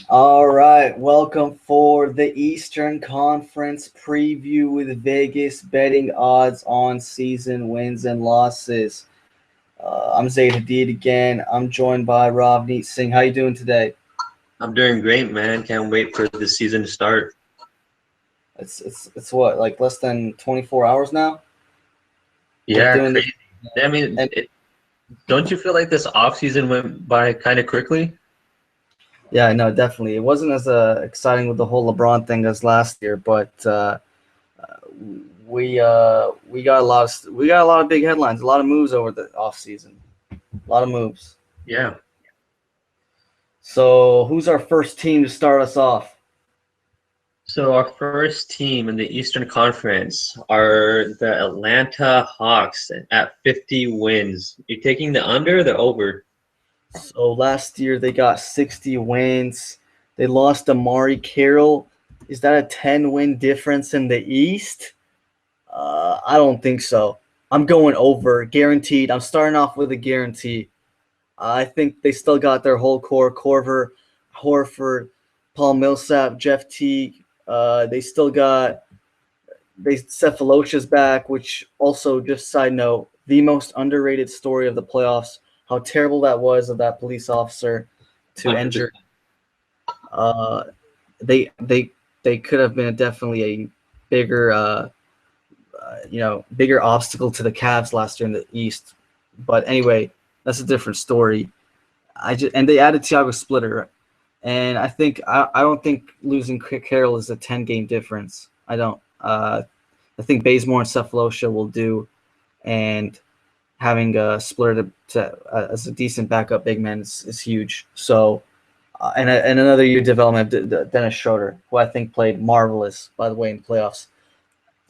All right, welcome for the Eastern Conference preview with Vegas betting odds on season wins and losses. I'm Zaid Ravneet again. I'm joined by Ravneet Singh. How you doing today? I'm doing great, man. Can't wait for the season to start. It's what, like less than 24 hours now? We're Yeah, doing this. crazy. I mean, And don't you feel like this off season went by kind of quickly? yeah, no, definitely. It wasn't as exciting with the whole LeBron thing as last year, but we got a lot of big headlines, a lot of moves over the off season, a lot of moves. Yeah. So who's our first team to start us off? So our first team in the Eastern Conference are the Atlanta Hawks at 50 wins. You taking the under or the over? So last year they got 60 wins. They lost Amari Carroll. Is that a 10-win difference in the East? I don't think so. I'm going over, guaranteed. I'm starting off with a guarantee. I think they still got their whole core: Corver, Horford, Paul Millsap, Jeff Teague. They still got Cephalosha's back, which also, just side note, the most underrated story of the playoffs. How terrible that was of that police officer to 100%. injure. Uh, they could have been definitely a bigger bigger obstacle to the Cavs last year in the East. But anyway, that's a different story. And they added Thiago Splitter, and I don't think losing Carroll is a 10-game difference. I don't. I think Bazemore and Cephalosha will do, and having a Splitter as a decent backup big man is huge. So, and another year development of Dennis Schroeder, who I think played marvelous, by the way, in playoffs.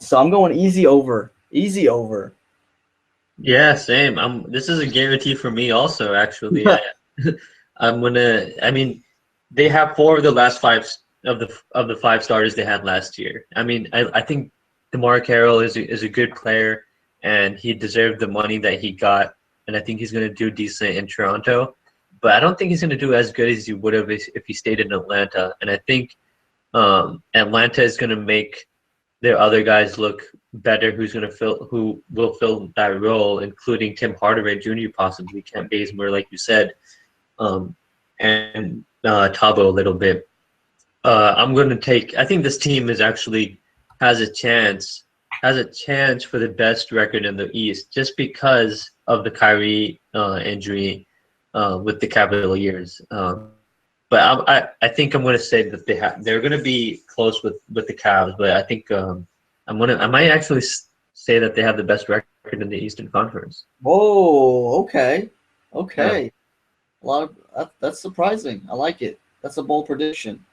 So I'm going easy over. Easy over. Yeah, same. This is a guarantee for me also, actually. I mean, they have four of the last five of the five starters they had last year. I mean, I think DeMar Carroll is a good player, and he deserved the money that he got, and I think he's going to do decent in Toronto. But I don't think he's going to do as good as he would have if he stayed in Atlanta. And I think Atlanta is going to make their other guys look better. Who will fill that role, including Tim Hardaway Jr. possibly, Kent Bazemore, like you said, and Tabo a little bit. I'm going to take. I think this team is actually has a chance for the best record in the East just because of the Kyrie injury with the Cavaliers. But I think I'm going to say that they're going to be close with the Cavs. But I think I might actually say that they have the best record in the Eastern Conference. Whoa. Okay. Yeah. Okay. A lot of that's surprising. I like it. That's a bold prediction.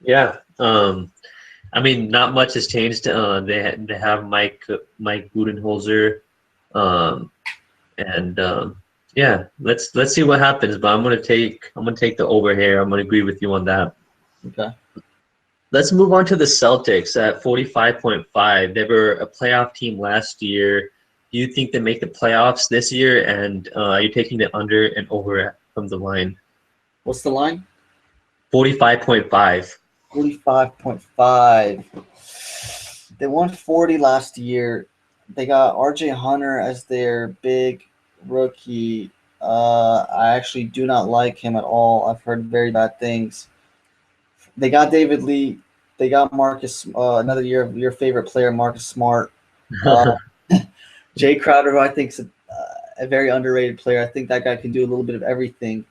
Yeah. I mean, not much has changed. They have Mike Budenholzer, um, and yeah. Let's see what happens. But I'm gonna take the over here. I'm gonna agree with you on that. Okay. Let's move on to the Celtics at 45.5. They were a playoff team last year. Do you think they make the playoffs this year? And are you taking the under and over from the line? What's the line? 45.5. 45.5. They won 40 last year. They got RJ Hunter as their big rookie. I actually do not like him at all. I've heard very bad things. They got David Lee. They got Marcus, another year of your favorite player, Marcus Smart. Uh, Jay Crowder, who I think is a very underrated player. I think that guy can do a little bit of everything.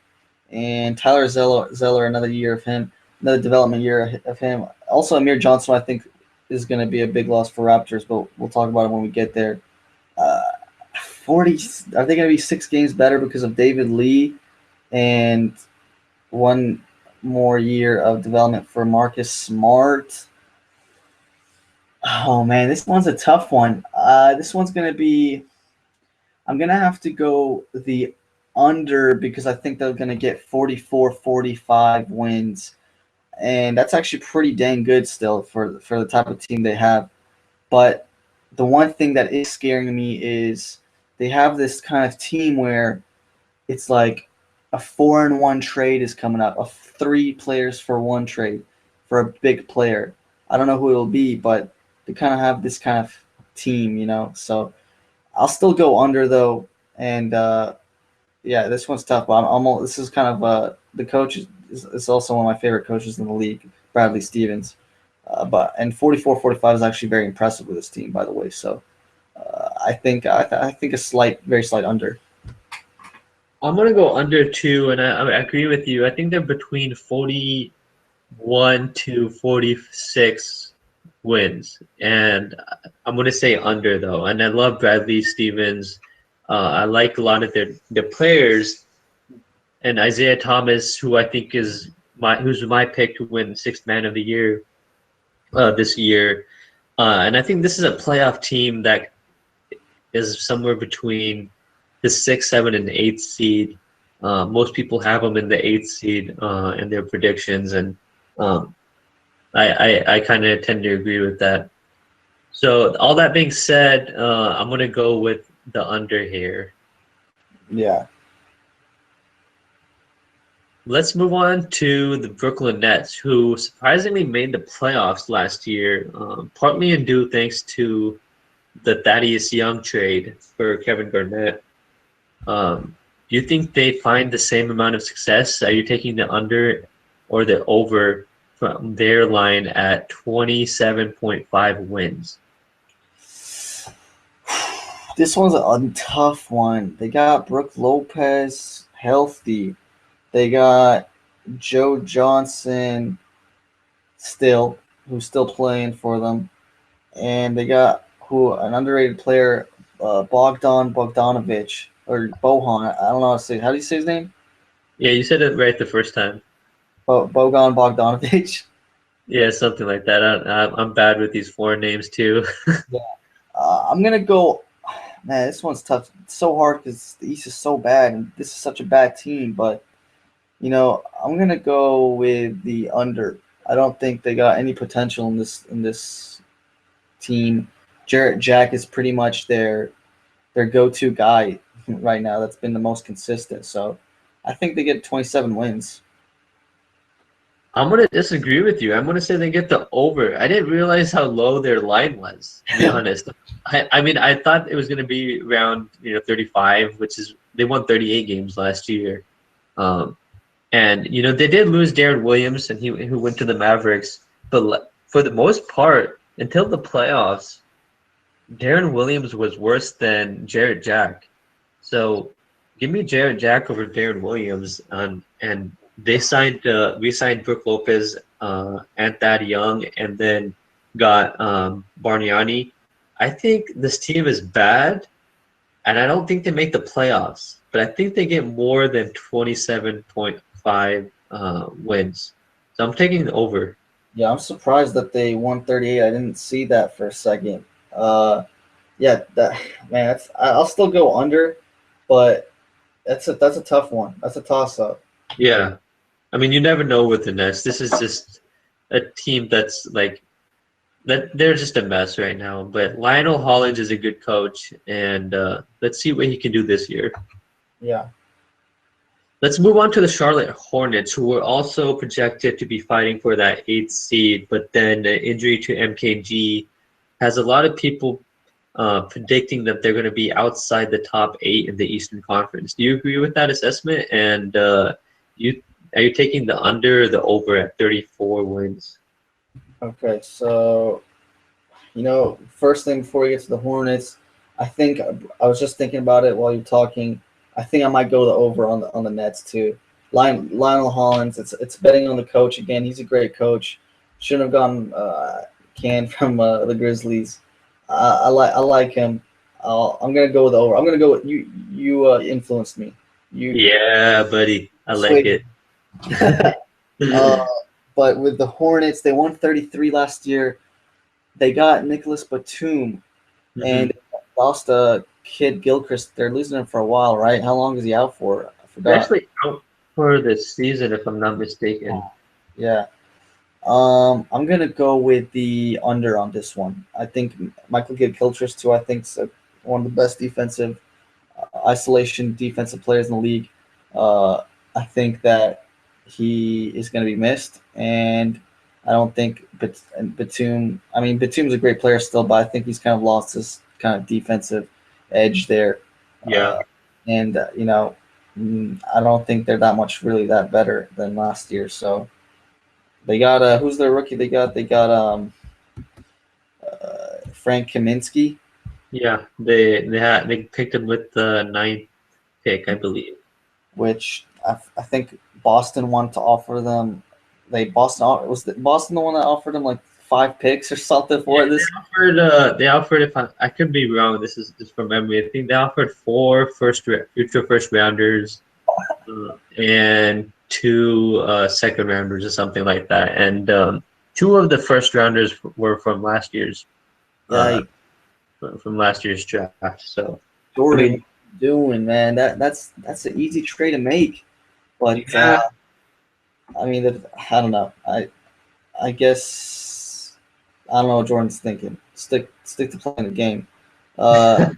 And Tyler Zeller, another year of him, another development year of him. Also, Amir Johnson, I think, is going to be a big loss for Raptors, but we'll talk about it when we get there. Uh, 40, are they going to be 6 games better because of David Lee and one more year of development for Marcus Smart? Oh, man, this one's a tough one. This one's going to be – I'm going to have to go the under because I think they're going to get 44, 45 wins. And that's actually pretty dang good still for the type of team they have. But the one thing that is scaring me is they have this kind of team where it's like a 4-1 trade is coming up, a 3 players for one trade for a big player. I don't know who it'll be, but they kind of have this kind of team, you know. So I'll still go under though, and yeah, this one's tough. But this is kind of the coach is also one of my favorite coaches in the league, Bradley Stevens. But and 44-45 is actually very impressive with this team, by the way. So I think a very slight under. I'm gonna go under two, and I agree with you. I think they're between 41 to 46 wins, and I'm gonna say under though. And I love Bradley Stevens. I like a lot of their players, and Isaiah Thomas, who I think is who's my pick to win Sixth Man of the Year this year. And I think this is a playoff team that is somewhere between the sixth, seven, and eighth seed. Most people have them in the eighth seed in their predictions, and um, I kind of tend to agree with that. So all that being said, I'm gonna go with the under here. Yeah. Let's move on to the Brooklyn Nets, who surprisingly made the playoffs last year, partly in due thanks to the Thaddeus Young trade for Kevin Garnett. Do you think they find the same amount of success? Are you taking the under or the over from their line at 27.5 wins? This one's a tough one. They got Brooke Lopez healthy. They got Joe Johnson still, who's still playing for them, and they got an underrated player, Bogdan Bogdanovic or Bohan. I don't know how to say. How do you say his name? Yeah, you said it right the first time. Bogan Bogdanovic. Yeah, something like that. I'm bad with these foreign names too. Yeah. I'm gonna go. Man, this one's tough. It's so hard because the East is so bad, and this is such a bad team. But I'm gonna go with the under. I don't think they got any potential in this team. Jarrett Jack is pretty much their go-to guy right now. That's been the most consistent. So I think they get 27 wins. I'm gonna disagree with you. I'm gonna say they get the over. I didn't realize how low their line was, to be honest. I mean, I thought it was gonna be around 35, which is they won 38 games last year. Um, and they did lose Darren Williams, and he who went to the Mavericks. But for the most part, until the playoffs, Darren Williams was worse than Jarrett Jack. So give me Jarrett Jack over Darren Williams, and they re-signed Brooke Lopez and Thad Young, and then got Bargnani. I think this team is bad, and I don't think they make the playoffs, but I think they get more than 27.5 wins. So I'm taking the over. Yeah, I'm surprised that they won 38. I didn't see that for a second. Yeah, that man, I'll still go under, but that's a tough one. That's a toss up. Yeah. I mean, you never know with the Nets. This is just a team that's like that. They're just a mess right now. But Lionel Hollins is a good coach, and let's see what he can do this year. Yeah. Let's move on to the Charlotte Hornets, who were also projected to be fighting for that eighth seed, but then the injury to MKG has a lot of people predicting that they're going to be outside the top eight in the Eastern Conference. Do you agree with that assessment? And you are you taking the under or the over at 34 wins? Okay, so first thing before we get to the Hornets, I think I was just thinking about it while you're talking. I think I might go the over on the Nets too. Lionel Hollins, it's betting on the coach again. He's a great coach. Shouldn't have gone canned from the Grizzlies. I like him. I'm gonna go with the over. I'm gonna go with you. You influenced me. You Yeah, buddy, I like persuaded it. me. uh, but with the Hornets, they won 33 last year. They got Nicholas Batum Hmm. and lost Kid Gilchrist. They're losing him for a while, right? How long is he out for? I They're forgot. actually out for the season, if I'm not mistaken. Yeah. I'm gonna go with the under on this one. I think Michael Gilchrist too. I think is one of the best defensive isolation defensive players in the league. Uh, I think that he is going to be missed, and I don't think Batum. I mean, Batum's a great player still, but I think he's kind of lost his kind of defensive edge there. Yeah. Uh, and I don't think they're that much really that better than last year. So they got who's their rookie? They got Frank Kaminsky, Yeah, they picked him with the ninth pick, I believe. which I think Boston wanted to offer them. Boston the one that offered them like 5 picks or something Yeah, for this? they offered if I could be wrong. This is just from memory. I think they offered four future first rounders and two second rounders or something like that. And two of the first rounders were uh, Yeah, from last year's draft. So I Jordan, what mean, you doing, man? That's an easy trade to make, but yeah, I mean, I don't know. I guess I don't know what Jordan's thinking. Stick to playing the game. Uh,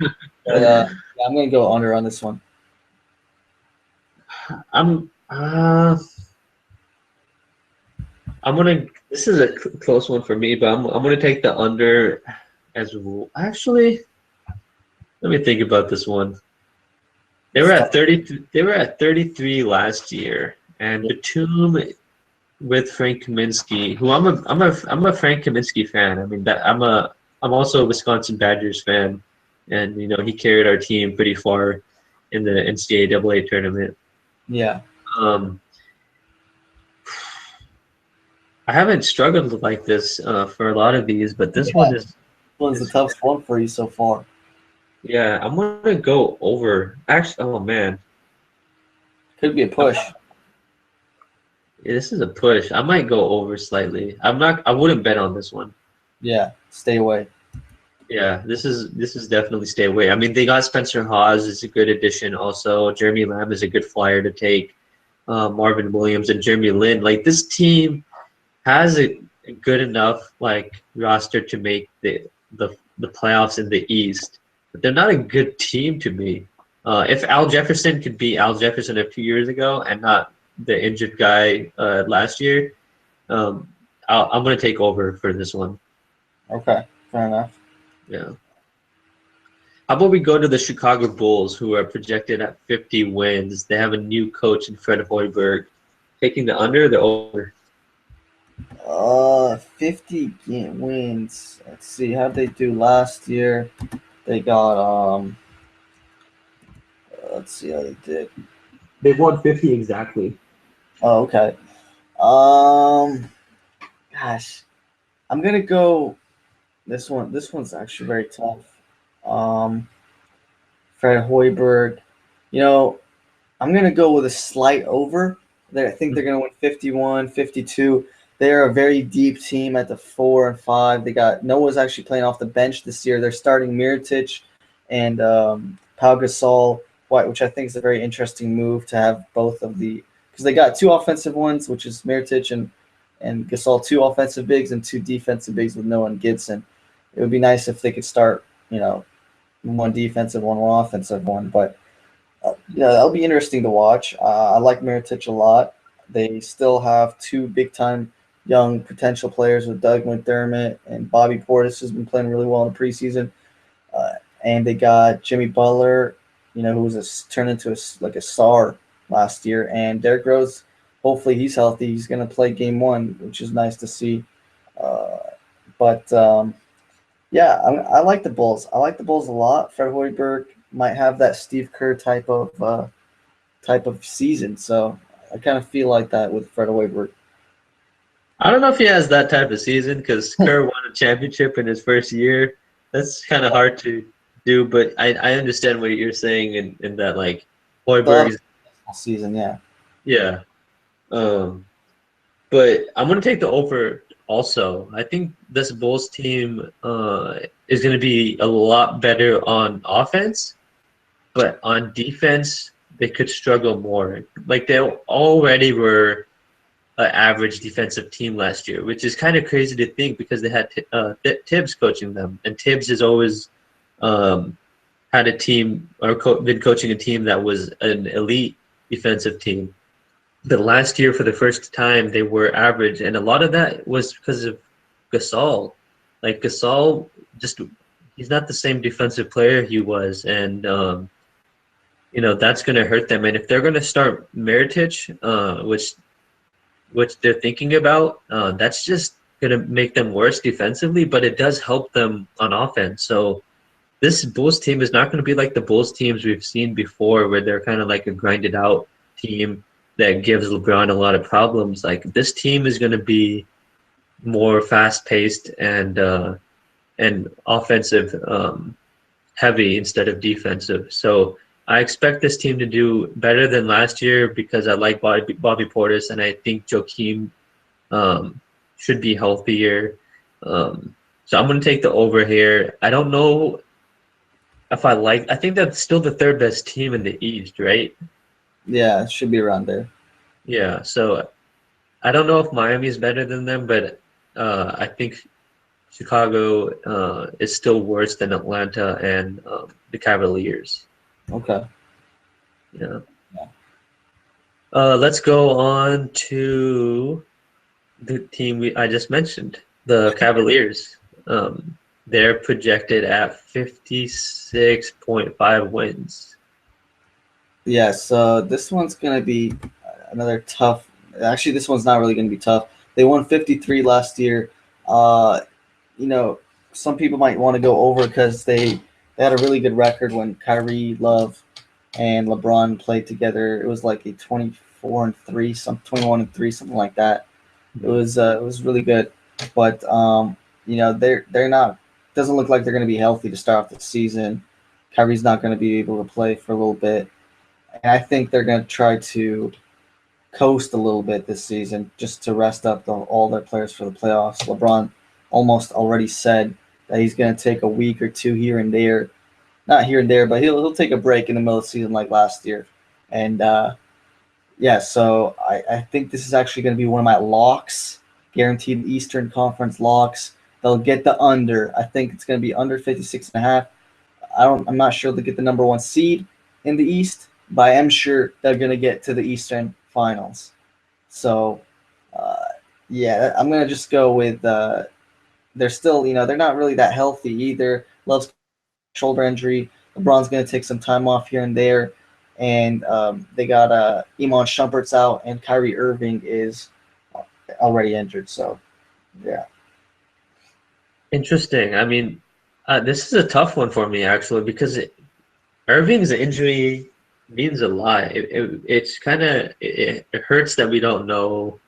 but yeah, I'm gonna go under on this one. I'm I'm gonna. This is a close one for me, but I'm gonna take the under as well. Actually, let me think about this one. They were It's at tough. 30. They were at 33 last year, and Yeah, Batum with Frank Kaminsky, who I'm a Frank Kaminsky fan. I mean that I'm also a Wisconsin Badgers fan, and he carried our team pretty far in the NCAA tournament. yeah. Um, I haven't struggled like this for a lot of these, but this Yeah. one This one's the is toughest one for you so far. yeah. I'm gonna go over. Actually, oh man, Could be a push. yeah, this is a push. I might go over slightly. I'm not. I wouldn't bet on this one. Yeah, stay away. Yeah, this is definitely stay away. I mean, they got Spencer Hawes is a good addition. Also, Jeremy Lamb is a good flyer to take. Marvin Williams and Jeremy Lin. Like this team has a good enough like roster to make the playoffs in the East, but they're not a good team to me. If Al Jefferson could be Al Jefferson a few years ago and not the injured guy last year, um, I'm gonna take over for this one. Okay, fair enough. Yeah. How about we go to the Chicago Bulls, who are projected at 50 wins? They have a new coach in Fred Hoiberg. Taking the under, the over. 50 wins. Let's see how they do last year. They got let's see how they did. They won 50 exactly. Oh, okay. Um, gosh, I'm gonna go this one. This one's actually very tough. Um, Fred Hoiberg. You know, I'm going to go with a slight over. I think they're going to win 51, 52. They're a very deep team at the 4 and 5. They got Noah's actually playing off the bench this year. They're starting Miritich and Pau Gasol, which I think is a very interesting move to have both of the because they got two offensive ones, which is Miritich and Gasol, two offensive bigs and two defensive bigs with Noah and Gibson. It would be nice if they could start, one defensive, one offensive one, but yeah, that'll be interesting to watch. I like Miritich a lot. They still have two big time young potential players with Doug McDermott and Bobby Portis, who's been playing really well in the preseason. Uh, and they got Jimmy Butler, who was turned into like a star last year. And Derrick Rose, hopefully he's healthy. He's going to play game one, which is nice to see. Uh, but yeah, I like the Bulls. I like the Bulls a lot. Fred Hoiberg might have that Steve Kerr type of season, so I kind of feel like that with Fred Hoiberg. I don't know if he has that type of season because Kerr won a championship in his first year. That's kind of hard to do, but I understand what you're saying in that like Still Hoiberg is season, yeah. yeah. Um, but I'm gonna take the over also. I think this Bulls team is gonna be a lot better on offense, but on defense they could struggle more. Like they already were an average defensive team last year, which is kind of crazy to think because they had Tibbs coaching them, and Tibbs has always um, had a team or been coaching a team that was an elite defensive team. But last year, for the first time, they were average, and a lot of that was because of Gasol. Like Gasol, just he's not the same defensive player he was, and that's going to hurt them. And if they're going to start Miritich, which they're thinking about, that's just going to make them worse defensively. But it does help them on offense. So this Bulls team is not going to be like the Bulls teams we've seen before, where they're kind of like a grinded out team that gives LeBron a lot of problems. Like this team is going to be more fast paced and offensive heavy instead of defensive. So I expect this team to do better than last year because I like Bobby Portis, and I think Joakim should be healthier. So I'm going to take the over here. I don't know if I think that's still the third best team in the East, right? Yeah, it should be around there. Yeah, so I don't know if Miami is better than them, but I think Chicago is still worse than Atlanta and the Cavaliers. Okay. Yeah. Yeah. Let's go on to the team I just mentioned, the Cavaliers. They're projected at 56.5 wins. Yes, this one's gonna be another tough. Actually, this one's not really gonna be tough. They won 53 last year. Uh, you know, some people might want to go over because they had a really good record when Kyrie Love and LeBron played together. It was like a 24-3, 21-3, something like that. It was really good, but they're not. Doesn't look like they're going to be healthy to start off the season. Kyrie's not going to be able to play for a little bit, and I think they're going to try to coast a little bit this season just to rest up all their players for the playoffs. LeBron almost already said that he's going to take a week or two here and there, not here and there, but he'll take a break in the middle of the season like last year, and yeah, so I think this is actually going to be one of my locks, guaranteed Eastern Conference locks. They'll get the under. I think it's going to be under 56.5. I'm not sure they'll get the number one seed in the East, but I am sure they're going to get to the Eastern Finals. So, uh, yeah, I'm going to just go with they're still, they're not really that healthy either. Love's shoulder injury. LeBron's going to take some time off here and there. And they got Iman Shumpert's out, and Kyrie Irving is already injured. So, yeah. Interesting. I mean, this is a tough one for me actually because Irving's injury means a lot. It's kind of it hurts that we don't know.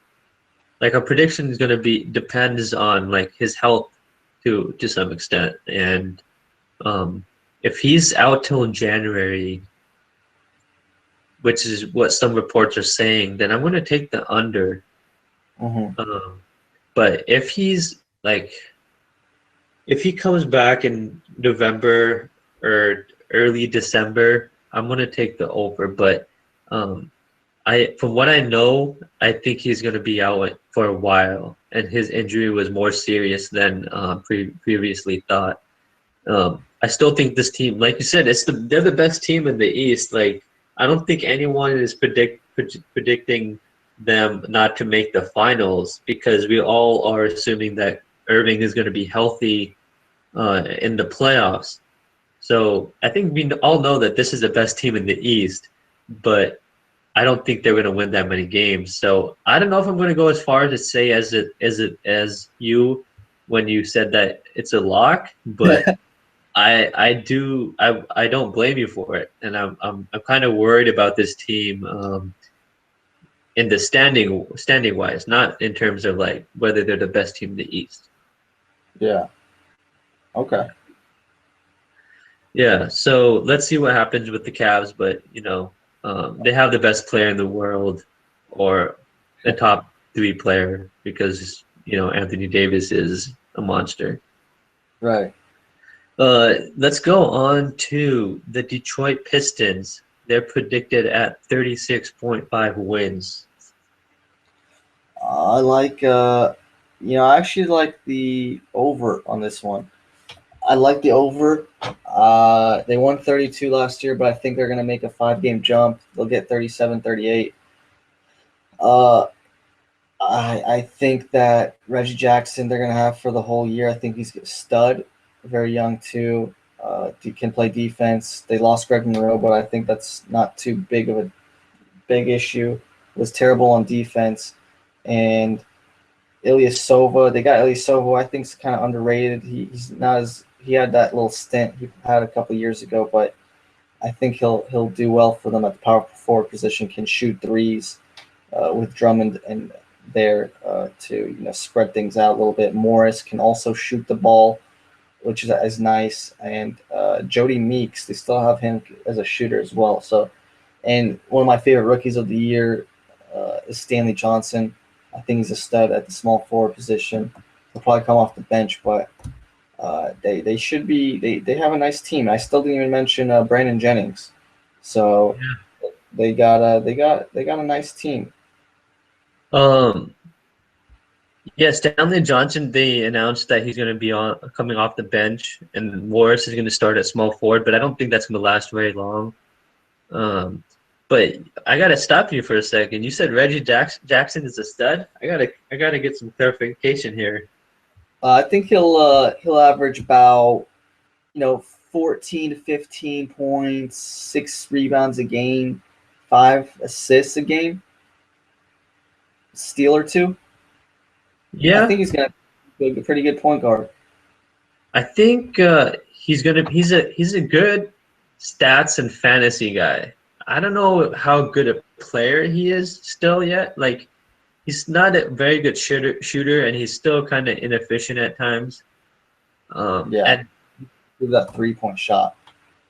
Like our prediction is going to be depends on like his health to some extent, and if he's out till January, which is what some reports are saying, then I'm going to take the under. Mm-hmm. But if he comes back in November or early December, I'm going to take the over. But from what I know, I think he's going to be out for a while, and his injury was more serious than previously thought. I still think this team, like you said, they're the best team in the East. Like I don't think anyone is predicting them not to make the finals because we all are assuming that Irving is going to be healthy in the playoffs. So I think we all know that this is the best team in the East, but I don't think they're going to win that many games. So I don't know if I'm going to go as far to say as you when you said that it's a lock, but I don't blame you for it, and I'm kind of worried about this team in the standing wise, not in terms of like whether they're the best team in the East. Yeah. Okay. Yeah, so let's see what happens with the Cavs, but they have the best player in the world, or the top three player, because Anthony Davis is a monster. Right. Let's go on to the Detroit Pistons. They're predicted at 36.5 wins. I like, I actually like the over on this one. I like the over. They won 32 last year, but I think they're going to make a 5 game jump. They'll get 37, 38. Uh, I think that Reggie Jackson they're going to have for the whole year. I think he's a stud, very young too. He can play defense. They lost Greg Monroe, but I think that's not too big of a big issue. Was terrible on defense, and Ilyasova. They got Ilyasova. I think is kind of underrated. He's not as he had that little stint he had a couple years ago, but I think he'll do well for them at the power forward position. Can shoot threes with Drummond and there to spread things out a little bit. Morris can also shoot the ball, which is nice. And Jody Meeks, they still have him as a shooter as well. So, and one of my favorite rookies of the year is Stanley Johnson. I think he's a stud at the small forward position. He'll probably come off the bench, but they should be they have a nice team. I still didn't even mention Brandon Jennings, so they got a nice team. Um, yeah, Stanley Johnson. They announced that he's going to be on coming off the bench, and Morris is going to start at small forward. But I don't think that's going to last very long. Um, but I gotta stop you for a second. You said Jackson is a stud. I gotta get some clarification here. I think he'll average about 14 to 15 points, 6 rebounds a game, 5 assists a game, steal or two. I Yeah, think he's gonna be a pretty good point guard. I think he's a good stats and fantasy guy. I don't know how good a player he is still yet. Like he's not a very good shooter, and he's still kind of inefficient at times. Yeah, And with that 3 point shot.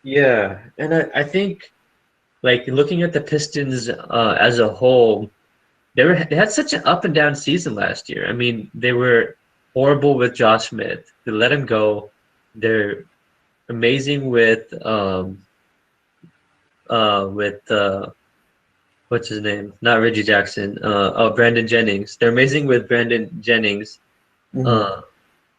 yeah, and I think like looking at the Pistons as a whole, they had such an up and down season last year. I mean, they were horrible with Josh Smith. They let him go. They're amazing with what's his name? Not Reggie Jackson. Brandon Jennings. They're amazing with Brandon Jennings. Mm-hmm. Uh,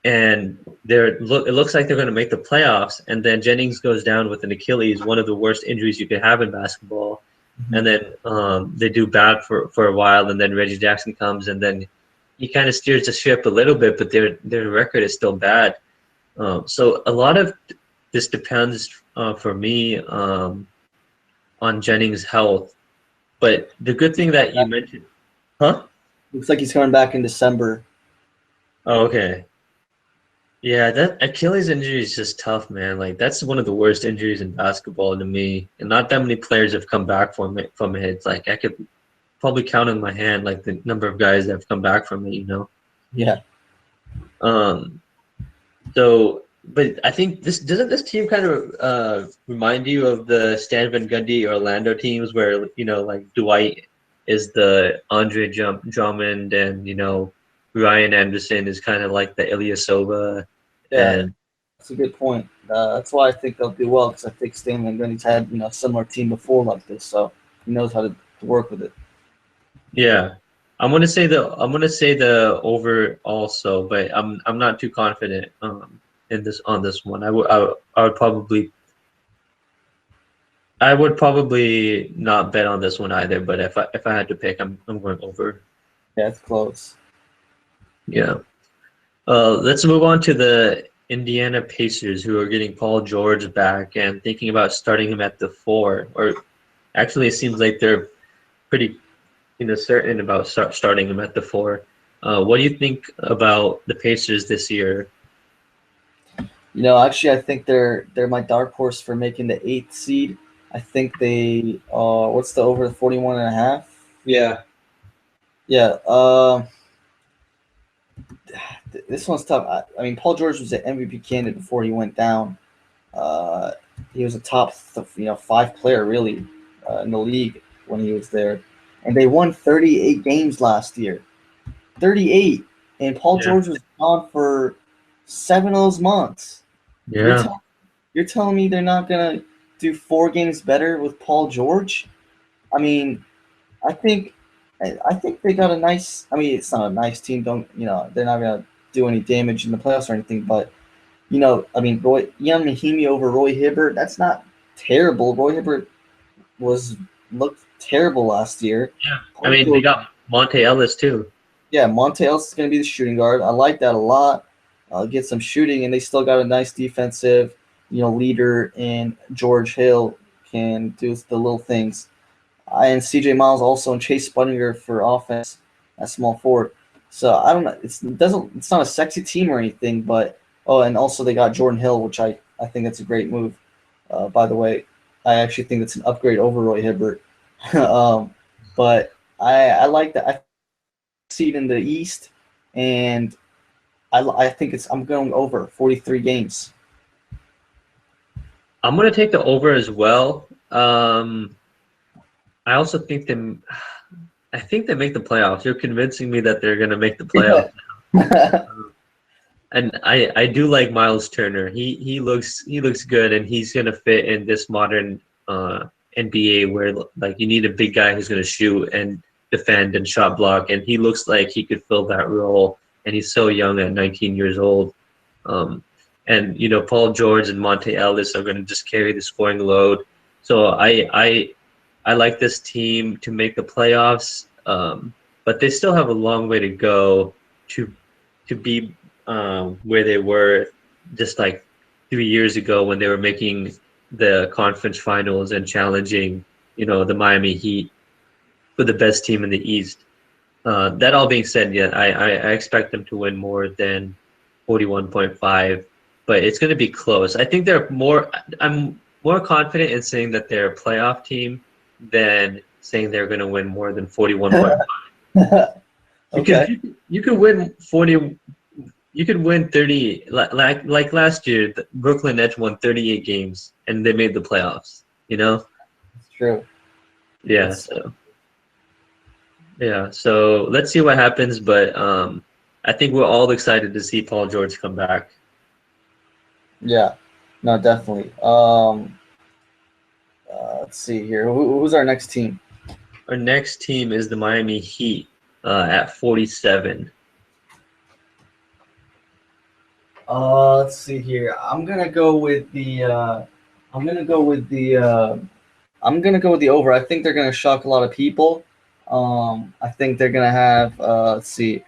and it looks like they're going to make the playoffs, and then Jennings goes down with an Achilles, one of the worst injuries you could have in basketball. Mm-hmm. And then they do bad for a while, and then Reggie Jackson comes, and then he kind of steers the ship a little bit, but their record is still bad. So a lot of this depends for me on Jennings' health. But the good thing that you mentioned, huh? Looks like he's coming back in December. Oh, okay. Yeah, that Achilles injury is just tough, man. Like that's one of the worst injuries in basketball to me, and not that many players have come back from it. It's like I could probably count on my hand like the number of guys that have come back from it. Yeah. Um, so, but I think this team kind of remind you of the Stan Van Gundy Orlando teams where like Dwight is the Drummond, and Ryan Anderson is kind of like the Ilyasova, Yeah, and that's a good point. That's why I think they'll do well because I think Stan Van Gundy's had a similar team before like this, so he knows how to work with it. yeah. I'm gonna say the over also, but I'm not too confident in this on this one. I would probably not bet on this one either, but if I had to pick, I'm going over. Yeah, it's close. Yeah. Let's move on to the Indiana Pacers, who are getting Paul George back and thinking about starting him at the four. Or actually, it seems like they're pretty, certain about starting him at the four. What do you think about the Pacers this year? Actually, I think they're my dark horse for making the 8th seed. I think they what's the over 41.5? Yeah. Yeah. This one's tough. I mean, Paul George was an MVP candidate before he went down. Uh, he was a top 5 player really in the league when he was there, and they won 38 games last year. 38, and Paul Yeah. George was gone for 7 of those months. You're Yeah. telling you're telling me they're not gonna do 4 games better with Paul George? I mean, I think. I think they got a nice. I mean, it's not a nice team. Don't they're not gonna do any damage in the playoffs or anything. But I mean, Ian Mahimi over Roy Hibbert. That's not terrible. Roy Hibbert was looked terrible last year. Yeah. I Paul mean, they George, got Monte Ellis too. yeah, Monte Ellis is going to be the shooting guard. I like that a lot. Get some shooting, and they still got a nice defensive, leader in George Hill can do the little things. And CJ Miles also and Chase Sputtinger for offense at small forward. So I don't know. It's not a sexy team or anything, but and also they got Jordan Hill, which I think that's a great move. By the way, I actually think it's an upgrade over Roy Hibbert. um, but I like that. I seed in the East, and I think I'm going over 43 games. I'm gonna take the over as well. I also think I think they make the playoffs. You're convincing me that they're gonna make the playoffs. And I do like Miles Turner. He looks good, and he's gonna fit in this modern NBA where like you need a big guy who's gonna shoot and defend and shot block, and he looks like he could fill that role. And he's so young at 19 years old. Um, and Paul George and Monte Ellis are gonna just carry the scoring load. So I like this team to make the playoffs, but they still have a long way to go to be where they were just like 3 years ago when they were making the conference finals and challenging, the Miami Heat for the best team in the East. That all being said, yeah, I expect them to win more than 41.5, but it's going to be close. I think I'm more confident in saying that they're a playoff team than saying they're going to win more than 41.5. Because Okay. you could win 40. You could win 30, like last year. The Brooklyn Nets won 38 games and they made the playoffs. It's true. Yeah. It's So let's see what happens. But I think we're all excited to see Paul George come back. Yeah. No, definitely. Let's see here. Who's our next team? Our next team is the Miami Heat at 47. Let's see here. I'm gonna go with the. I'm gonna go with the. I'm gonna go with the over. I think they're gonna shock a lot of people. I think they're gonna have. Let's see.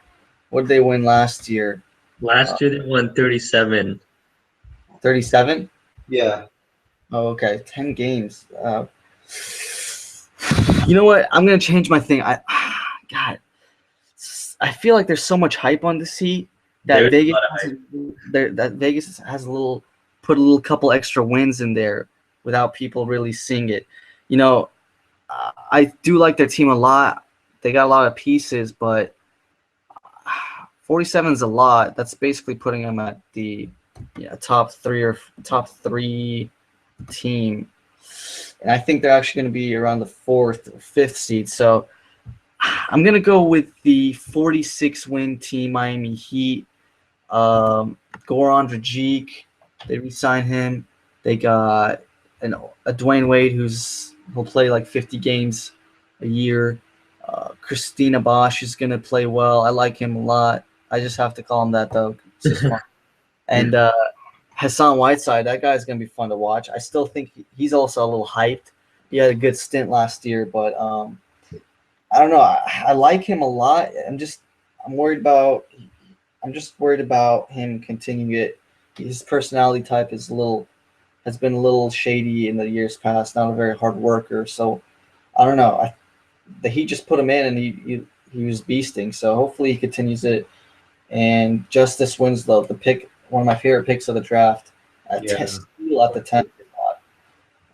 What did they win last year? Last year they won 37. 37. Yeah. Oh, okay. 10 games. You know what? I'm gonna change my thing. God, I feel like there's so much hype on this Heat that There's a Vegas lot of has that Vegas has put a little couple extra wins in there without people really seeing it. I do like their team a lot. They got a lot of pieces, but 47 is a lot. That's basically putting them at the top three team, and I think they're actually going to be around the fourth or fifth seed. So I'm going to go with the 46 win team, Miami Heat. Goran Dragic, they re-signed him. They got a Dwayne Wade who'll play like 50 games a year. Christina Bosch is going to play well. I like him a lot. I just have to call him that though. It's just fun. And Hassan Whiteside, that guy's going to be fun to watch. I still think he's also a little hyped. He had a good stint last year, but I don't know. I like him a lot. I'm worried about. I'm just worried about him continuing it. His personality type has been a little shady in the years past. Not a very hard worker. So I don't know. He just put him in, and he was beasting. So hopefully he continues it. And Justice Winslow, the pick, one of my favorite picks of the draft, still at the 10th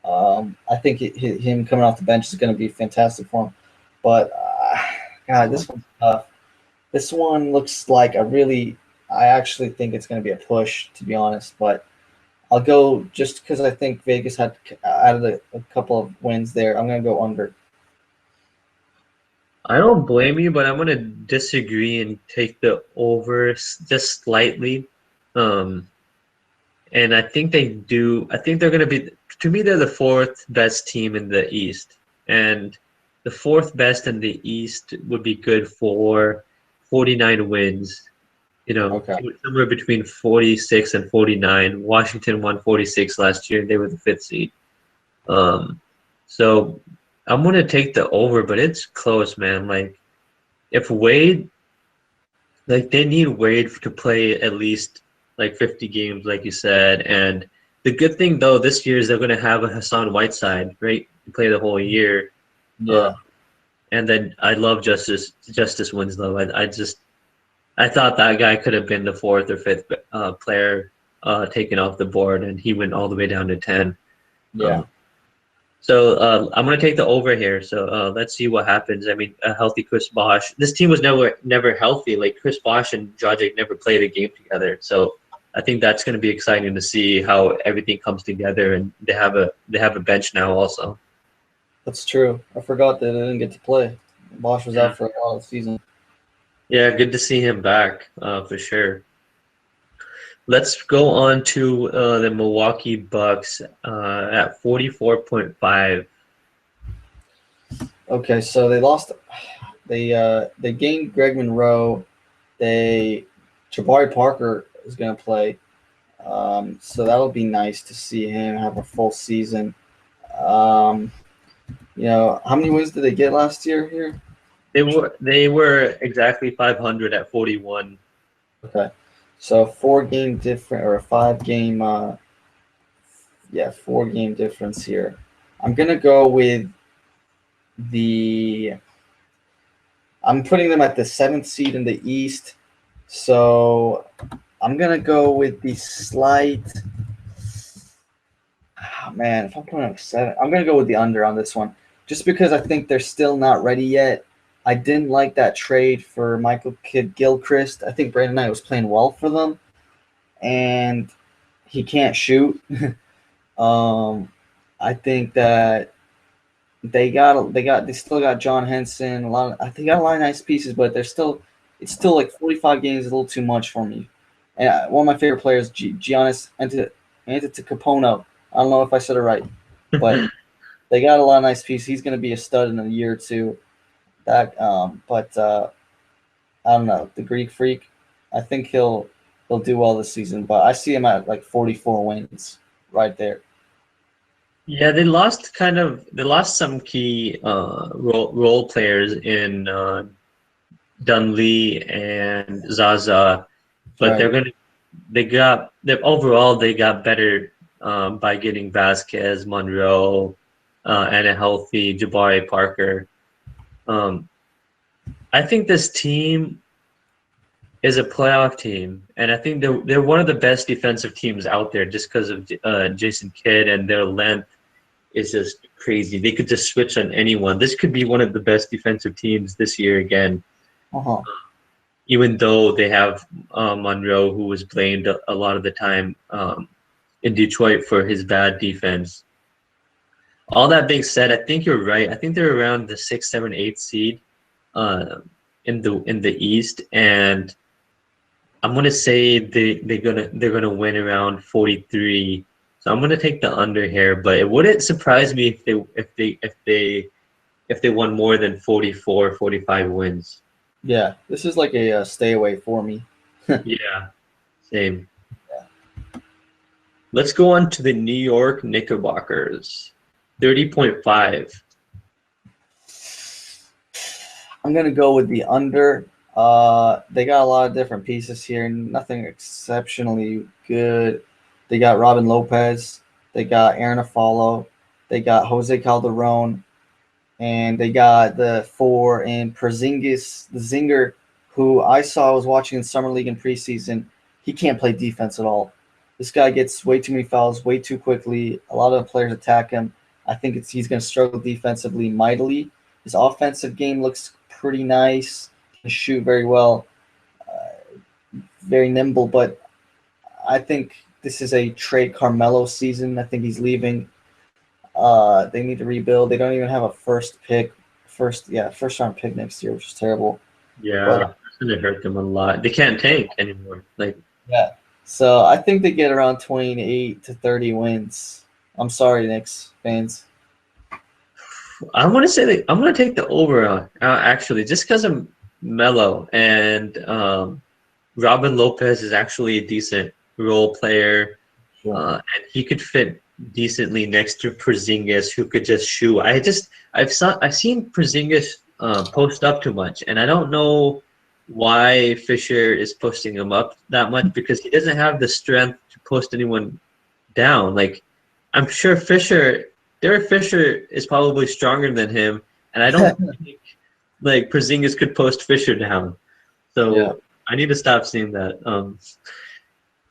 spot. I think him coming off the bench is going to be fantastic for him. But God, this one's tough. This one looks like I actually think it's going to be a push, to be honest. But I'll go just because I think Vegas had added a couple of wins there. I'm going to go under. I don't blame you, but I'm gonna disagree and take the over just slightly. Um, and I think they do. I think they're gonna be. To me, they're the fourth best team in the East, and the fourth best in the East would be good for 49 wins. Okay. Somewhere between 46 and 49. Washington won 46 last year, and they were the fifth seed. Um, so I'm gonna take the over, but it's close, man. Like if Wade, like they need Wade to play at least like 50 games, like you said. And the good thing though this year is they're gonna have a Hassan Whiteside, right, to play the whole year. Uh, Yeah. and then I love Justice Winslow. I thought that guy could have been the fourth or fifth player taken off the board, and he went all the way down to 10. Yeah. Uh, I'm going to take the over here. So let's see what happens. I mean, a healthy Chris Bosh. This team was never healthy. Like Chris Bosh and Dragic never played a game together. So I think that's going to be exciting to see how everything comes together. And they have a bench now also. That's true. I forgot that I didn't get to play. Bosch was Yeah, out for a lot of the season. yeah, good to see him back for sure. Let's go on to the Milwaukee Bucks at 44.5. Okay, so they lost. They gained Greg Monroe. They Jabari Parker is going to play. So that'll be nice to see him have a full season. Um, how many wins did they get last year here? They were exactly 500 at 41. Okay, so 4 game different or a 5 game. Yeah, 4 game difference here. I'm gonna go with the. I'm putting them at the 7th seed in the East. So I'm gonna go with the slight. Man, if I'm putting up 7, I'm gonna go with the under on this one, just because I think they're still not ready yet. I didn't like that trade for Michael Kidd Gilchrist. I think Brandon Knight was playing well for them, and he can't shoot. um, I think that they still got John Henson. They got a lot of nice pieces, but it's still like 45 games is a little too much for me. And one of my favorite players, Giannis Antetokounmpo. I don't know if I said it right, but they got a lot of nice pieces. He's going to be a stud in a year or two. But I don't know, the Greek Freak. I think he'll do well this season, but I see him at like 44 wins right there. Yeah, they lost some key role players in Dunley and Zaza, but Right. overall they got better by getting Vasquez, Monroe, and a healthy Jabari Parker. Um, I think this team is a playoff team, and I think they're one of the best defensive teams out there just because of Jason Kidd, and their length is just crazy. They could just switch on anyone. This could be one of the best defensive teams this year again, Uh huh. even though they have Monroe, who was blamed a lot of the time in Detroit for his bad defense. All that being said, I think you're right. I think they're around the 6, 7, 8 seed uh, in the East, and I'm gonna say they're gonna win around 43. So I'm gonna take the under here, but it wouldn't surprise me if they won more than 44, 45 wins. Yeah, this is like a stay away for me. Yeah, same. Let's go on to the New York Knickerbockers. 30.5. I'm gonna go with the under. They got a lot of different pieces here. Nothing exceptionally good. They got Robin Lopez. They got Aaron Afalo. They got Jose Calderon, and they got the four in Porzingis, the Zinger, who I saw was watching in summer league and preseason. He can't play defense at all. This guy gets way too many fouls way too quickly. A lot of players attack him. I think he's going to struggle defensively mightily. His offensive game looks pretty nice. Can shoot very well, very nimble. But I think this is a trade Carmelo season. I think he's leaving. They need to rebuild. They don't even have a first round pick next year, which is terrible. Yeah, But that's gonna hurt them a lot. They can't tank anymore. Like, yeah, so I think they get around 28 to 30 wins. I'm sorry, Knicks fans. I want to say that I'm going to take the over actually, just because of Melo and Robin Lopez is actually a decent role player, Sure. and he could fit decently next to Porzingis, who could just shoot. I've seen Porzingis post up too much, and I don't know why Fisher is posting him up that much because he doesn't have the strength to post anyone down. Like I'm sure Derek Fisher is probably stronger than him, and I don't think like Porzingis could post Fisher down. Yeah. So I need to stop seeing that.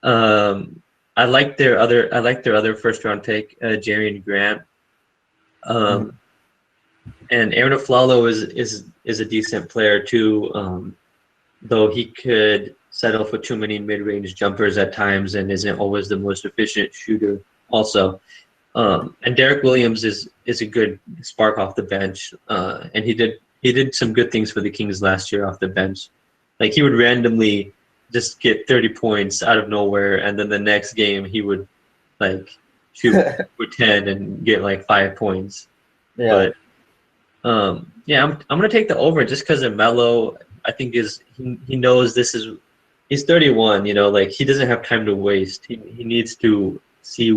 Um, I like their other first round pick, Jarian Grant. Mhm. Um, and Aaron Aflalo is a decent player too. Though he could settle for too many mid range jumpers at times and isn't always the most efficient shooter. Also, and Derek Williams is a good spark off the bench, and he did some good things for the Kings last year off the bench. Like he would randomly just get 30 points out of nowhere, and then the next game he would like shoot for 10 and get like 5 points. Yeah. But yeah, I'm gonna take the over just because of Melo. I think he knows this is he's 31. Like he doesn't have time to waste. He needs to see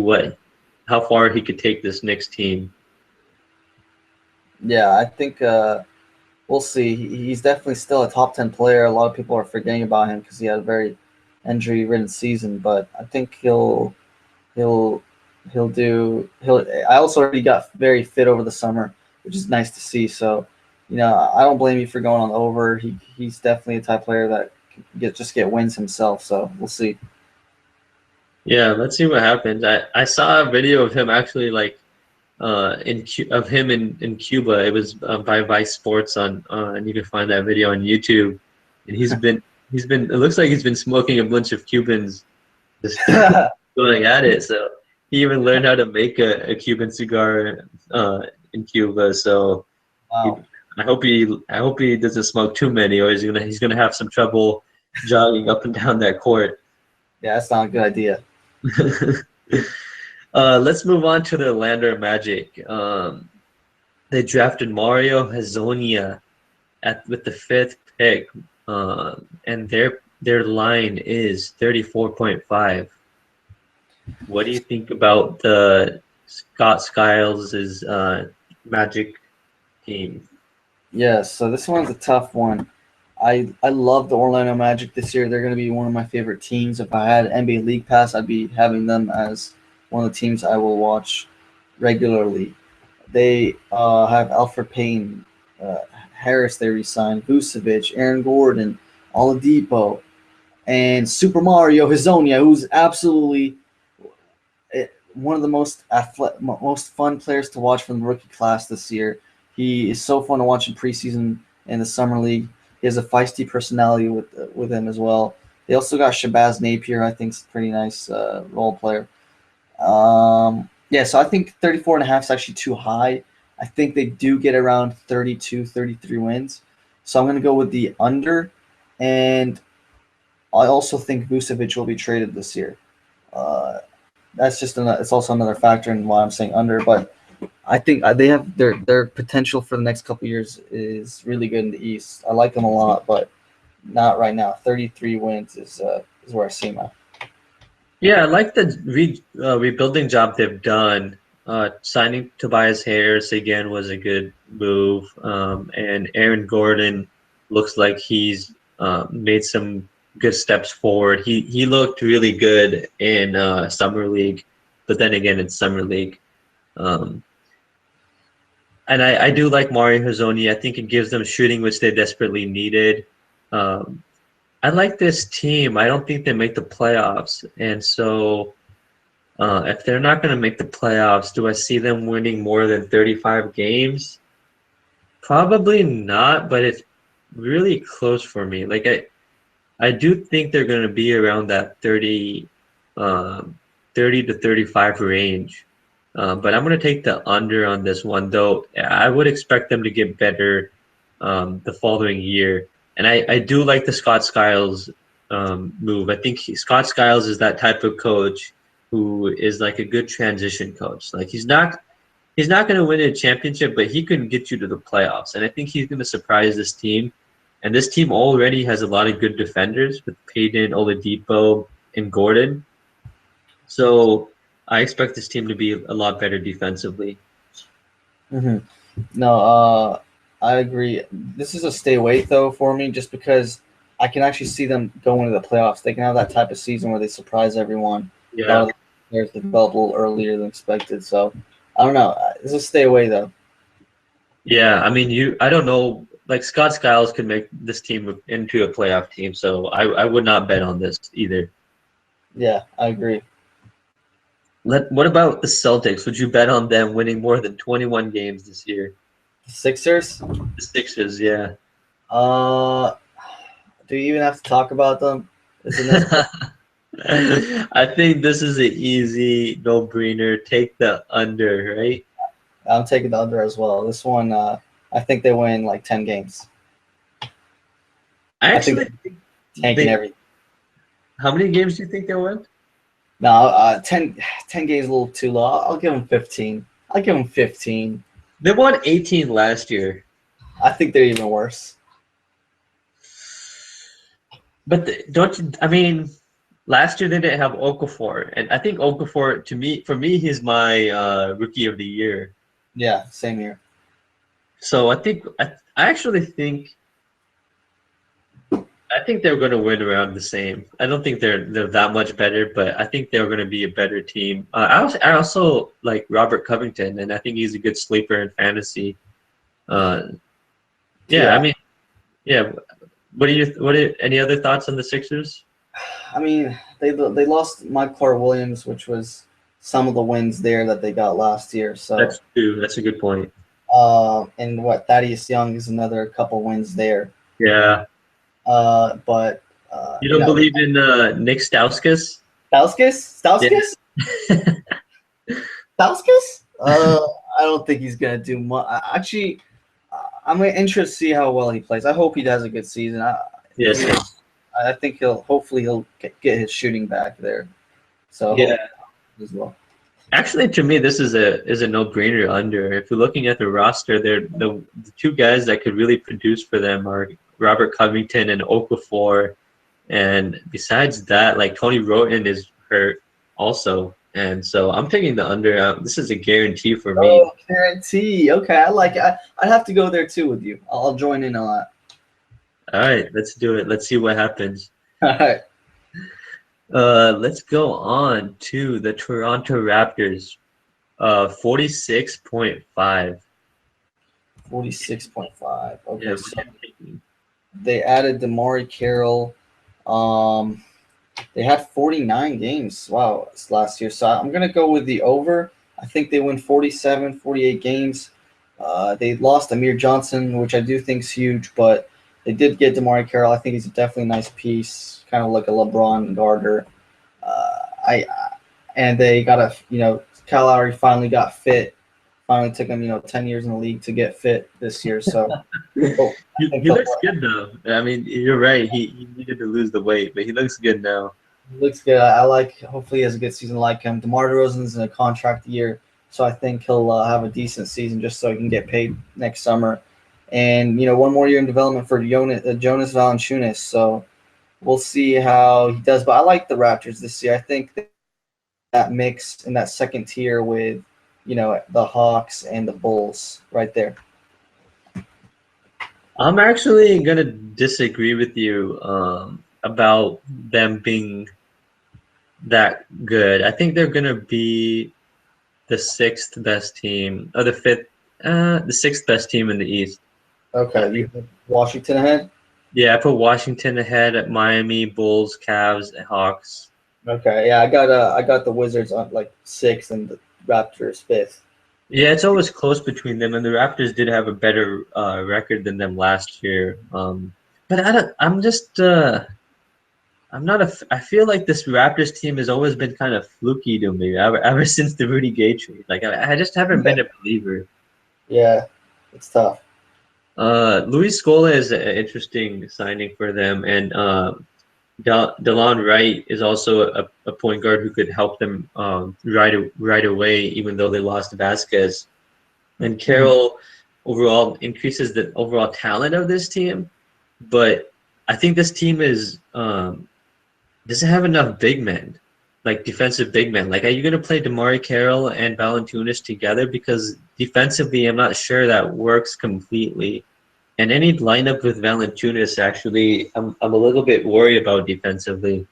how far he could take this Knicks team. Yeah. I think we'll see. He's definitely still a top 10 player. A lot of people are forgetting about him because he had a very injury-ridden season, but I think he'll he'll do he'll. I also heard he got very fit over the summer, which is nice to see. So, I don't blame you for going on over. He's definitely a type player that can get wins himself. So we'll see. Yeah, let's see what happens. I saw a video of him actually like of him in Cuba. It was by Vice Sports and you can find that video on YouTube. And he's been it looks like he's been smoking a bunch of Cubans just going at it. So he even learned how to make a Cuban cigar in Cuba. So he, Wow. I hope he doesn't smoke too many, or he's gonna have some trouble jogging up and down that court. Yeah, that's not a good idea. Let's move on to the Orlando Magic. They drafted Mario Hazonia with the fifth pick, and their line is 34.5. What do you think about the Scott Skiles' Magic team? Yeah, so this one's a tough one. I love the Orlando Magic this year. They're going to be one of my favorite teams. If I had NBA League Pass, I'd be having them as one of the teams I will watch regularly. They have Alfred Payne, Harris. They re-signed Vucevic, Aaron Gordon, Oladipo, and Super Mario Hazonia, who's absolutely one of the most fun players to watch from the rookie class this year. He is so fun to watch in preseason and the summer league. He has a feisty personality with him as well. They also got Shabazz Napier, I think, is a pretty nice role player. Yeah, so I think 34 and a half is actually too high. I think they do get around 32, 33 wins. So I'm going to go with the under. And I also think Vucevic will be traded this year. Uh, it's also another factor in why I'm saying under. But I think they have their potential for the next couple of years is really good in the East. I like them a lot, but not right now. 33 wins is where I see them at. Yeah, I like the rebuilding job they've done. Signing Tobias Harris again was a good move, and Aaron Gordon looks like he's made some good steps forward. He looked really good in summer league, but then again in summer league, um, and I do like Mario Hezonja. I think it gives them shooting, which they desperately needed. Um, I like this team. I don't think they make the playoffs, and so. If they're not going to make the playoffs, do I see them winning more than 35 games? Probably not, but it's really close for me. Like I do think they're going to be around that um, 30 to 35 range. But I'm going to take the under on this one, though. I would expect them to get better the following year. And I do like the Scott Skiles move. I think Scott Skiles is that type of coach who is like a good transition coach. Like he's not he's not going to win a championship, but he can get you to the playoffs. And I think he's going to surprise this team. And this team already has a lot of good defenders with Payton, Oladipo, and Gordon. So I expect this team to be a lot better defensively. Hmm. No, I agree. This is a stay away though for me, just because I can actually see them going to the playoffs. They can have that type of season where they surprise everyone. A lot Yeah. of the players develop a little earlier than expected. So I don't know. This is a stay away though. Yeah, I mean, I don't know, like Scott Skiles could make this team into a playoff team, so I would not bet on this either. Yeah, I agree. What about the Celtics? Would you bet on them winning more than 21 games this year? The Sixers. The Sixers, yeah. Uh, do you even have to talk about them? Isn't this? I think this is an easy no-brainer. Take the under, right? I'm taking the under as well. This one, I think they win like 10 games. I I think actually they're think tanking they. everything. How many games do you think they'll win? No, 10 games a little too low. I'll give them 15. I'll give them 15. They won 18 last year, I think they're even worse. but don't you? I mean, last year they didn't have Okafor, and I think Okafor, for me, he's my rookie of the year. Yeah, same here. So I actually think they're going to win around the same. I don't think they're that much better, but I think they're going to be a better team. I also like Robert Covington, and I think he's a good sleeper in fantasy. Uh, yeah, I Yeah, mean, yeah. Any other thoughts on the Sixers? I mean they lost Mike Clark Williams, which was some of the wins there that they got last year. So, That's true. That's a good point. and what Thaddeus Young is another couple wins there. Yeah. But You don't believe in Nick Stauskas? Yeah. Stauskas. Stauskas? I don't think he's gonna do much. Actually, I'm interested to see how well he plays. I hope he does a good season. Yes. I think he'll get his shooting back there. So Yeah. as well. Actually, to me, this is a no-brainer under. If you're looking at the roster, the two guys that could really produce for them are Robert Covington and Okafor. And besides that, like Tony Roten is hurt also, and so I'm taking the under. This is a guarantee for me. Oh, guarantee. Okay, I like it. I'd have to go there too with you. I'll join in on All right, let's do it. Let's see what happens. that. All right. Let's go on to the Toronto Raptors. 46.5. 46.5. Okay, Yeah, so they added Damari Carroll. Um, they had 49 games. Wow, it's last year. So I'm going to go with the over. I think they win 47, 48 games. They lost Amir Johnson, which I do think is huge, but they did get Damari Carroll. I think he's definitely a nice piece, kind of like a LeBron guarder. I and they got Kyle Lowry finally got fit. Finally took him 10 years in the league to get fit this year. So oh, I think he looks good though. I mean, you're right. He needed to lose the weight, but he looks good now. he looks good. I like. Hopefully, he has a good season like him. DeMar DeRozan's in a contract year, so I think he'll have a decent season just so he can get paid next summer. And one more year in development for Jonas Valanciunas. So we'll see how he does. But I like the Raptors this year. I think that mix in that second tier with the Hawks and the Bulls right there. I'm actually gonna disagree with you about them being that good. I think they're gonna be the sixth best team, or the sixth best team in the East. Okay, you have Washington ahead. Yeah, I put Washington ahead at Miami, Bulls, Cavs, and Hawks. Okay, yeah, I got the Wizards on like sixth and the Raptors fifth. Yeah, it's always close between them, and the Raptors did have a better record than them last year. But I don't. I'm just. I'm not a. I feel like this Raptors team has always been kind of fluky to me ever since the Rudy Gay trade. Like I just haven't been a believer. Yeah, it's tough. Luis Scola is an interesting signing for them, and Delon Wright is also a point guard who could help them right away, even though they lost Vasquez. and Carroll overall increases the overall talent of this team. But I think this team is doesn't have enough big men, like defensive big men. Like, are you going to play Damari Carroll and Valanciunas together? Because defensively, I'm not sure that works completely. And any lineup with Valanciunas, actually, I'm a little bit worried about defensively.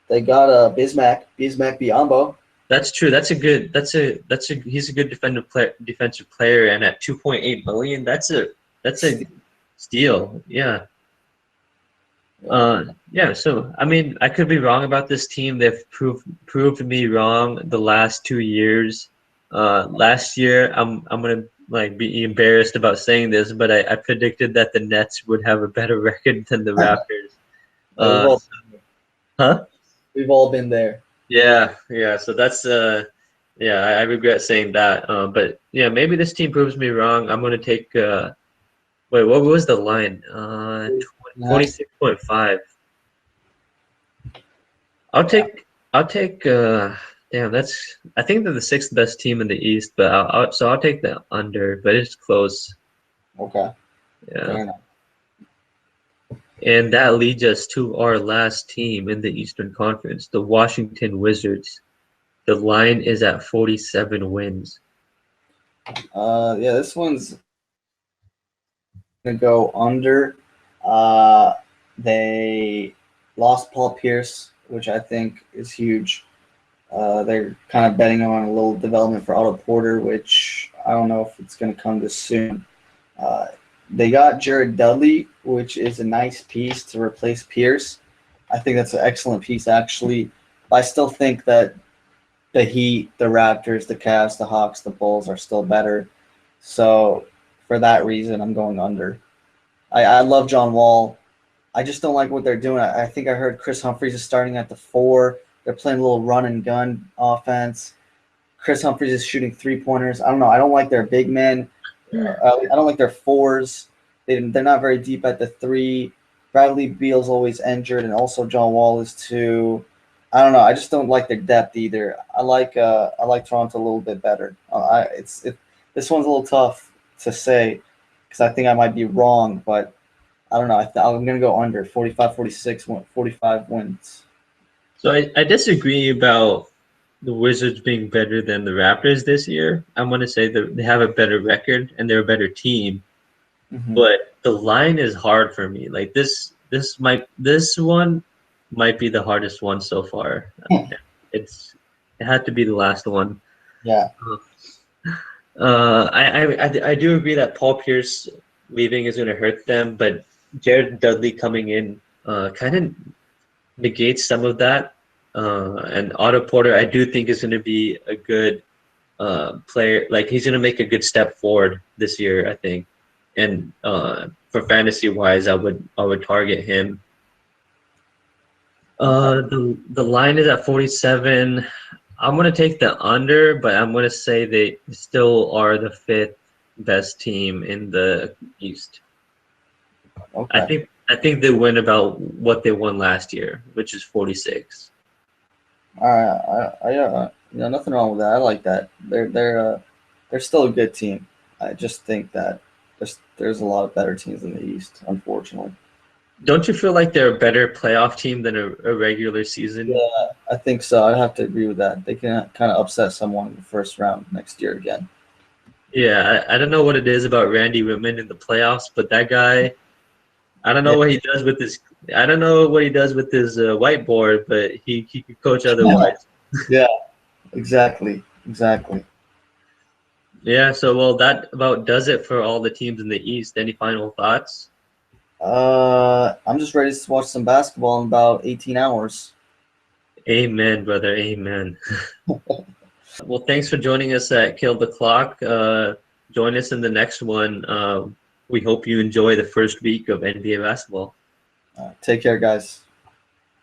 They got Bismack Biyombo. That's true. That's a he's a good defensive player, and at 2.8 million, that's a steal. Yeah. Yeah. So I mean, I could be wrong about this team. They've proved me wrong the last 2 years. Last year, I'm gonna like be embarrassed about saying this, but I predicted that the Nets would have a better record than the Raptors. We've Uh, all huh? we've all been there. Yeah, yeah. So that's yeah. I regret saying that. But yeah, maybe this team proves me wrong. I'm gonna take. Wait, what was the line? 46.5. I'll Yeah. take. I'll take. Damn, that's. I think they're the sixth best team in the East, but so I'll take the under. But it's close. Okay. Yeah, Fair enough. and that leads us to our last team in the Eastern Conference, the Washington Wizards. The line is at 47 wins. Yeah, this one's gonna go under. Uh, they lost Paul Pierce, which I think is huge. They're kind of betting on a little development for Otto Porter, which I don't know if it's going to come this soon. Uh, they got Jared Dudley, which is a nice piece to replace Pierce. I think that's an excellent piece, actually. But I still think that the Heat, the Raptors, the Cavs, the Hawks, the Bulls are still better. So for that reason, I'm going under. I love John Wall. I just don't like what they're doing. I think I heard Chris Humphries is starting at the 4. They're playing a little run and gun offense. Chris Humphries is shooting 3-pointers. I don't know. I don't like their big men. I don't like their 4s. They're not very deep at the 3. Bradley Beal's always injured, and also John Wall is too. I don't know. I just don't like their depth either. I like Toronto a little bit better. This one's a little tough to say because I think I might be wrong, but I don't know. I'm going to go under 45, 46, 45 wins. So I disagree about the Wizards being better than the Raptors this year. I'm going to say that they have a better record and they're a better team, Mm-hmm. but the line is hard for me. Like this one might be the hardest one so far. It had to be the last one. Yeah. I do agree that Paul Pierce leaving is going to hurt them, but Jared Dudley coming in kind of negates some of that. And Otto Porter, I do think is going to be a good player. Like, he's going to make a good step forward this year, I think. And for fantasy wise, I would target him. The line is at 47. I'm going to take the under, but I'm going to say they still are the 5th best team in the East. Okay. I think they win about what they won last year, which is 46. All right. Nothing wrong with that. I like that. They're still a good team. I just think that there's a lot of better teams in the East, unfortunately. Don't you feel like they're a better playoff team than a regular season? Yeah, I think so. I'd have to agree with that. They can kind of upset someone in the first round next year again. Yeah, I don't know what it is about Randy Whitman in the playoffs, but that guy, I don't know Yeah. what he does with his. I don't know what he does with his whiteboard, but he could coach otherwise. Yeah, exactly. Exactly. Yeah, so well, that about does it for all the teams in the East. Any final thoughts? I'm just ready to watch some basketball in about 18 hours. Amen, brother. Amen. Well, thanks for joining us at Kill the Clock. Join us in the next one. We hope you enjoy the first week of NBA basketball. Take care, guys.